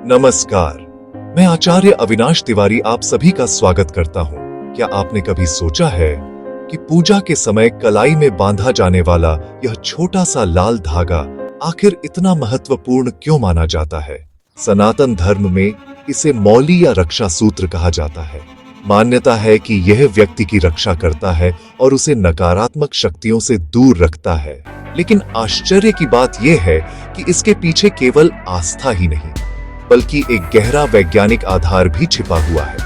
नमस्कार, मैं आचार्य अविनाश तिवारी आप सभी का स्वागत करता हूं। क्या आपने कभी सोचा है कि पूजा के समय कलाई में बांधा जाने वाला यह छोटा सा लाल धागा आखिर इतना महत्वपूर्ण क्यों माना जाता है? सनातन धर्म में इसे मौली या रक्षा सूत्र कहा जाता है। मान्यता है कि यह व्यक्ति की रक्षा करता है और उसे नकारात्मक शक्तियों से दूर रखता है। लेकिन आश्चर्य की बात यह है कि इसके पीछे केवल आस्था ही नहीं, बल्कि एक गहरा वैज्ञानिक आधार भी छिपा हुआ है।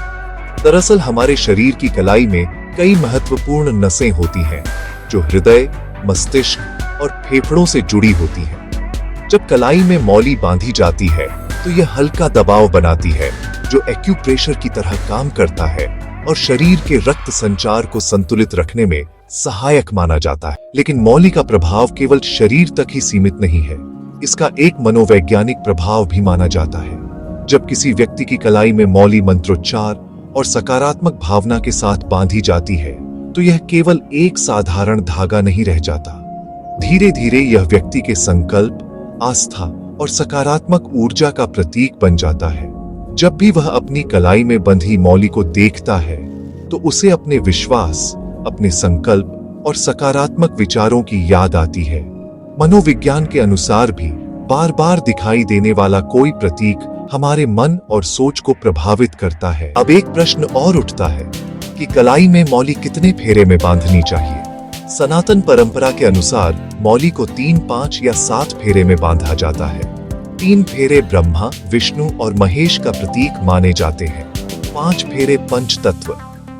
दरअसल हमारे शरीर की कलाई में कई महत्वपूर्ण नसें होती हैं, जो हृदय, मस्तिष्क और फेफड़ों से जुड़ी होती हैं। जब कलाई में मौली बांधी जाती है, तो यह हल्का दबाव बनाती है, जो एक्यूप्रेशर की तरह काम करता है और शरीर के रक्त संचार को संतुलित रखने में सहायक माना जाता है। लेकिन मौली का प्रभाव केवल शरीर तक ही सीमित नहीं है, इसका एक मनोवैज्ञानिक प्रभाव भी माना जाता है। जब किसी व्यक्ति की कलाई में मौली मंत्रोच्चार और सकारात्मक भावना के साथ बांधी जाती है, तो यह केवल एक साधारण धागा नहीं रह जाता। धीरे धीरे यह व्यक्ति के संकल्प, आस्था और सकारात्मक ऊर्जा का प्रतीक बन जाता है। जब भी वह अपनी कलाई में बंधी मौली को देखता है, तो उसे अपने विश्वास, अपने संकल्प और सकारात्मक विचारों की याद आती है। मनोविज्ञान के अनुसार भी बार बार दिखाई देने वाला कोई प्रतीक हमारे मन और सोच को प्रभावित करता है। अब एक प्रश्न और उठता है कि कलाई में मौली कितने फेरे में बांधनी चाहिए? सनातन परंपरा के अनुसार मौली को 3, 5 या 7 फेरे में बांधा जाता है। 3 फेरे ब्रह्मा, विष्णु और महेश का प्रतीक माने जाते हैं। 5 फेरे पंच तत्व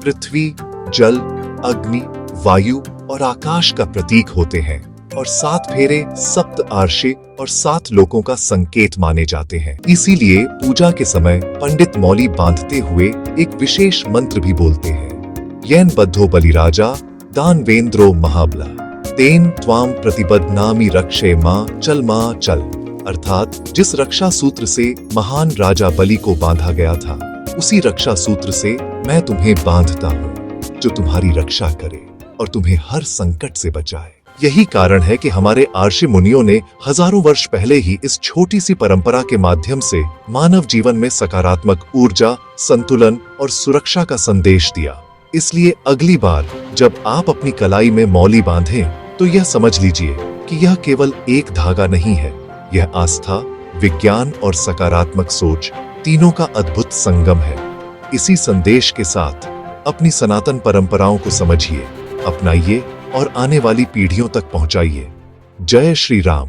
पृथ्वी, जल, अग्नि, वायु और आकाश का प्रतीक होते हैं और 7 फेरे सप्त आर्षे और 7 लोकों का संकेत माने जाते हैं। इसीलिए पूजा के समय पंडित मौली बांधते हुए एक विशेष मंत्र भी बोलते हैं। येन बद्धो बलिराजा दानवेंद्रो महाबला तेन त्वाम प्रतिबद्धनामि रक्षे मां चल मां चल। अर्थात जिस रक्षा सूत्र से महान राजा बलि को बांधा गया था, उसी रक्षा सूत्र से मैं तुम्हें बांधता हूँ, जो तुम्हारी रक्षा करे और तुम्हें हर संकट से बचाए। यही कारण है कि हमारे आर्षि मुनियों ने हजारों वर्ष पहले ही इस छोटी सी परंपरा के माध्यम से मानव जीवन में सकारात्मक ऊर्जा, संतुलन और सुरक्षा का संदेश दिया। इसलिए अगली बार जब आप अपनी कलाई में मौली बांधें, तो यह समझ लीजिए कि यह केवल एक धागा नहीं है, यह आस्था, विज्ञान और सकारात्मक सोच तीनों का अद्भुत संगम है। इसी संदेश के साथ अपनी सनातन परंपराओं को समझिए, अपनाइए और आने वाली पीढ़ियों तक पहुंचाइए। जय श्री राम।